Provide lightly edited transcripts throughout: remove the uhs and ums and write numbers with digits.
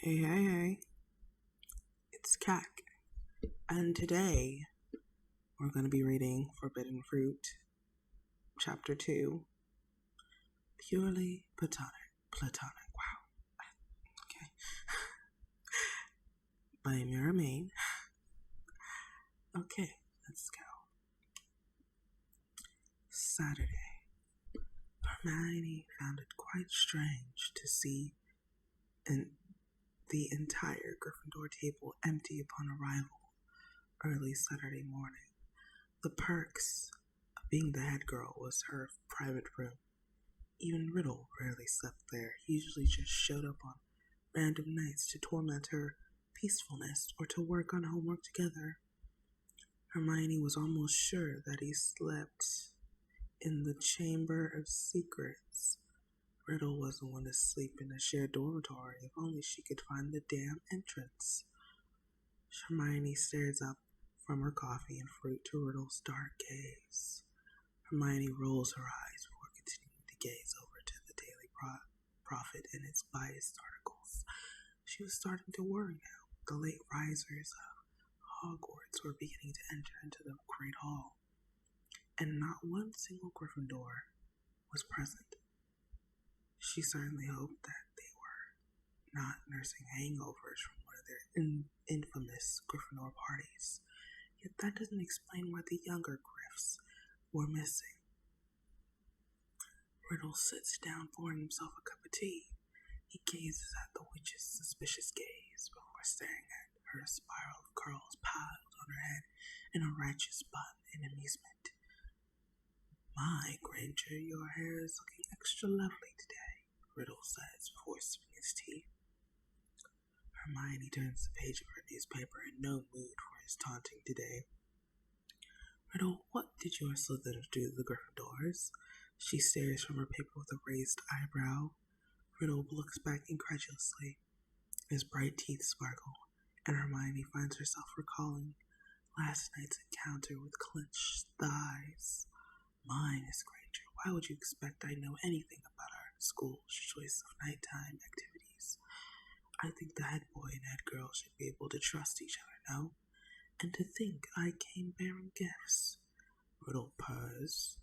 Hey, it's Kak, and today we're going to be reading Forbidden Fruit, Chapter 2, Purely Platonic, wow, okay, by Hermione. Okay, let's go. Saturday. Hermione found it quite strange to see the entire Gryffindor table empty upon arrival early Saturday morning. The perks of being the head girl was her private room. Even Riddle rarely slept there. He usually just showed up on random nights to torment her peacefulness or to work on homework together. Hermione was almost sure that he slept in the Chamber of Secrets. Riddle wasn't one to sleep in a shared dormitory. If only she could find the damn entrance. Hermione stares up from her coffee and fruit to Riddle's dark gaze. Hermione rolls her eyes before continuing to gaze over to the Daily Prophet and its biased articles. She was starting to worry now. The late risers of Hogwarts were beginning to enter into the Great Hall, and not one single Gryffindor was present. She certainly hoped that they were not nursing hangovers from one of their infamous Gryffindor parties. Yet that doesn't explain why the younger Griffs were missing. Riddle sits down pouring himself a cup of tea. He gazes at the witch's suspicious gaze before staring at her spiral of curls piled on her head in a righteous bun in amusement. "My, Granger, your hair is looking extra lovely today," Riddle says before sipping his tea. Hermione turns the page of her newspaper in no mood for his taunting today. "Riddle, what did your Slytherins do to the Gryffindors?" She stares from her paper with a raised eyebrow. Riddle looks back incredulously. His bright teeth sparkle, and Hermione finds herself recalling last night's encounter with clenched thighs. "My, Miss Granger, why would you expect I know anything about our school's choice of nighttime activities? I think the head boy and head girl should be able to trust each other, no? And to think I came bearing gifts." Riddle purrs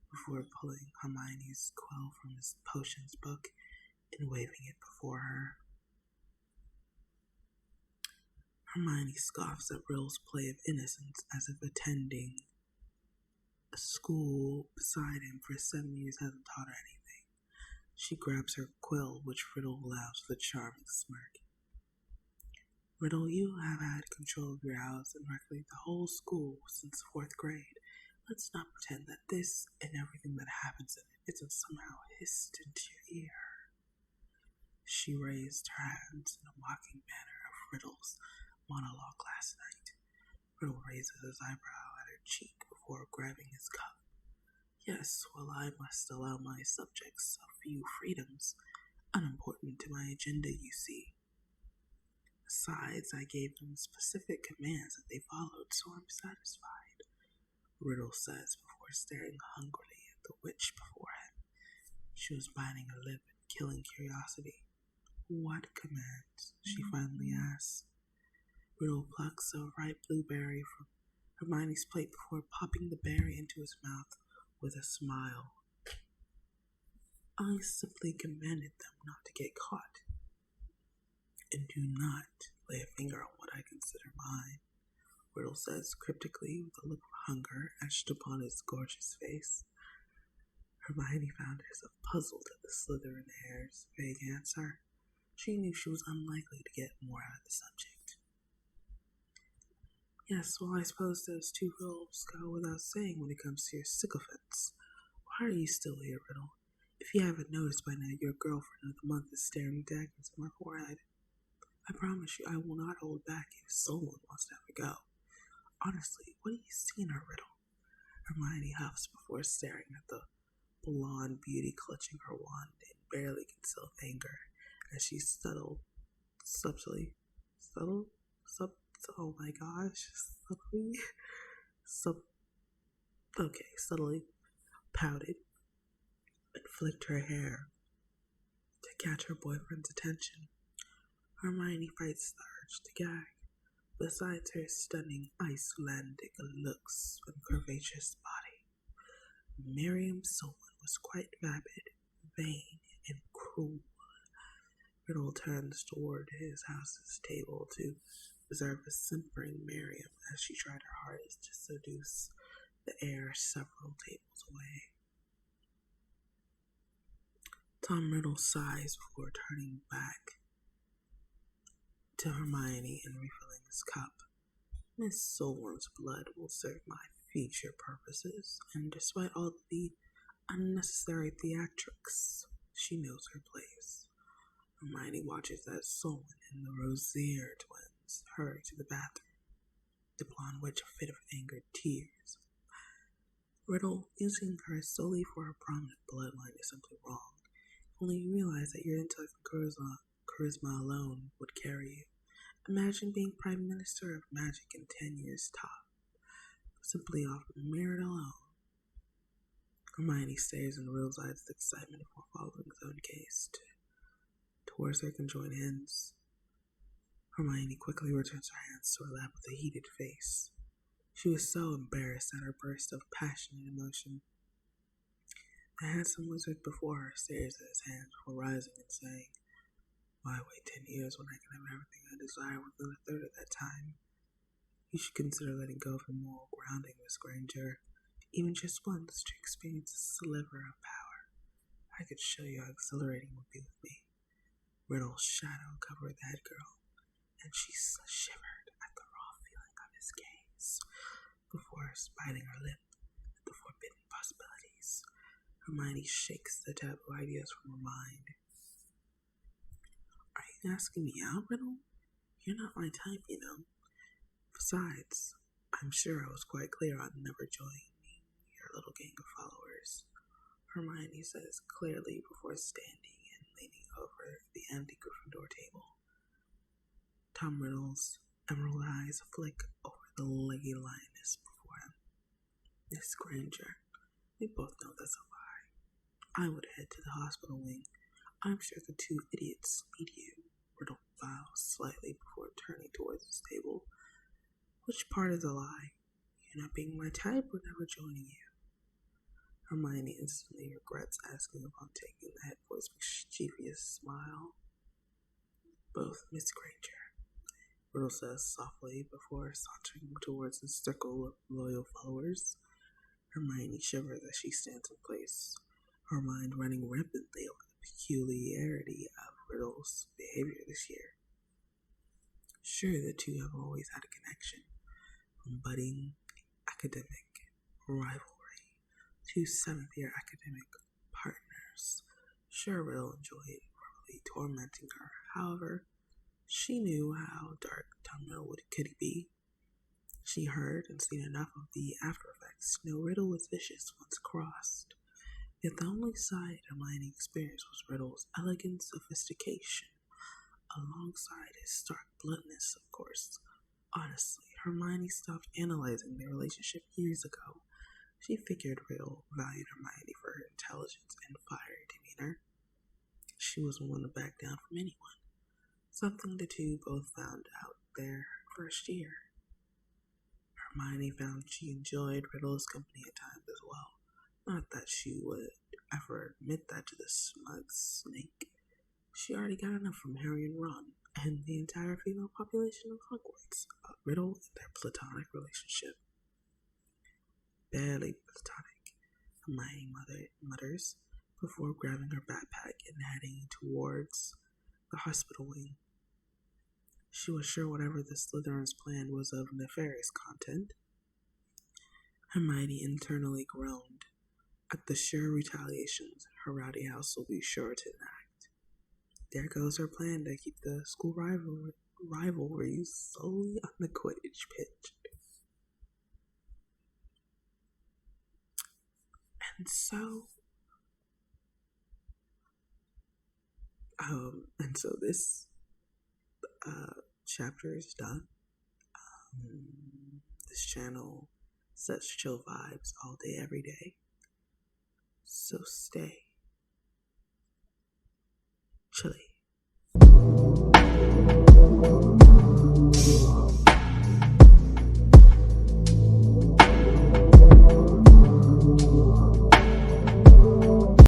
before pulling Hermione's quill from his potions book and waving it before her. Hermione scoffs at Riddle's play of innocence as if attending a school beside him for 7 years hasn't taught her anything. She grabs her quill, which Riddle allows with a charming smirk. "Riddle, you have had control of your house and regulate the whole school since 4th grade. Let's not pretend that this and everything that happens in it isn't somehow hissed into your ear." She raised her hands in a mocking manner of Riddle's monologue last night. Riddle raises his eyebrow at her cheek before grabbing his cup. "Yes, well, I must allow my subjects a few freedoms, unimportant to my agenda, you see. Besides, I gave them specific commands that they followed, so I'm satisfied," Riddle says before staring hungrily at the witch before him. She was biting her lip and killing curiosity. "What commands?" she finally asks. Riddle plucks a ripe blueberry from Hermione's plate before popping the berry into his mouth with a smile. "I simply commanded them not to get caught. And do not lay a finger on what I consider mine," Riddle says cryptically with a look of hunger etched upon his gorgeous face. Hermione found herself puzzled at the Slytherin heir's vague answer. She knew she was unlikely to get more out of the subject. "Yes, well, I suppose those two rules go without saying when it comes to your sycophants. Why are you still here, Riddle? If you haven't noticed by now, your girlfriend of the month is staring daggers at my forehead. I promise you I will not hold back if someone wants to have a go. Honestly, what do you see in her, Riddle?" Hermione huffs before staring at the blonde beauty clutching her wand in barely concealed anger as she subtly, subtly pouted and flicked her hair to catch her boyfriend's attention. Hermione fights the urge to gag. Besides her stunning Icelandic looks and curvaceous body, Miriam Solon was quite vapid, vain, and cruel. Riddle turns toward his house's table to observe a simpering Miriam as she tried her hardest to seduce the heir several tables away. Tom Riddle sighs before turning back to Hermione and refilling his cup. Miss Solon's blood will serve my future purposes, and despite all the unnecessary theatrics, she knows her place. Hermione watches as Solon and the Rosier twins hurry to the bathroom, upon which a fit of angered tears. Riddle, using her solely for her prominent bloodline is simply wrong. Only you realize that your intellect and charisma alone would carry you. Imagine being Prime Minister of Magic in 10 years top, simply off merit alone. Hermione stares in Riddle's eyes with excitement before following his own case towards their conjoined hands. Hermione quickly returns her hands to her lap with a heated face. She was so embarrassed at her burst of passionate emotion. The handsome wizard before her stares at his hands before rising and saying, "Why wait 10 years when I can have everything I desire within a third of that time? You should consider letting go of your moral grounding, Miss Granger, even just once to experience a sliver of power. I could show you how exhilarating it would be with me." Riddle's shadow covered the head girl, and she shivered at the raw feeling of his gaze before biting her lip at the forbidden possibilities. Hermione shakes the taboo ideas from her mind. "Are you asking me out, Riddle? You're not my type, you know. Besides, I'm sure I was quite clear on never joining your little gang of followers," Hermione says clearly before standing and leaning over the empty Gryffindor table. Tom Riddle's emerald eyes flick over the leggy lioness before him. "Miss Granger, we both know that's a lie. I would head to the hospital wing. I'm sure the two idiots need you." Riddle bows slightly before turning towards his table. "Which part is a lie? You not being my type or never joining you?" Hermione instantly regrets asking upon taking the head boy's mischievous smile. "Both, Miss Granger," Riddle says softly before sauntering towards his circle of loyal followers. Hermione shivers as she stands in place, her mind running rapidly over the peculiarity of Riddle's behavior this year. Sure, the two have always had a connection, from budding academic rivalry to seventh-year academic partners. Sure, Riddle enjoyed verbally tormenting her. However, she knew how dark Tom Riddle could be. She heard and seen enough of the after effects to know Riddle was vicious once crossed. Yet the only side Hermione experienced was Riddle's elegant sophistication, alongside his stark bluntness, of course. Honestly, Hermione stopped analyzing their relationship years ago. She figured Riddle valued Hermione for her intelligence and fiery demeanor. She wasn't one to back down from anyone, something the two both found out their first year. Hermione found she enjoyed Riddle's company at times as well. Not that she would ever admit that to the smug snake. She already got enough from Harry and Ron and the entire female population of Hogwarts about Riddle and their platonic relationship. "Barely platonic," Hermione mutters before grabbing her backpack and heading towards the hospital wing. She was sure whatever the Slytherins planned was of nefarious content. Hermione internally groaned at the sure retaliations her rowdy house will be sure to enact. There goes her plan to keep the school rivalries solely on the Quidditch pitch. And so this chapter is done. This channel sets chill vibes all day, every day. So stay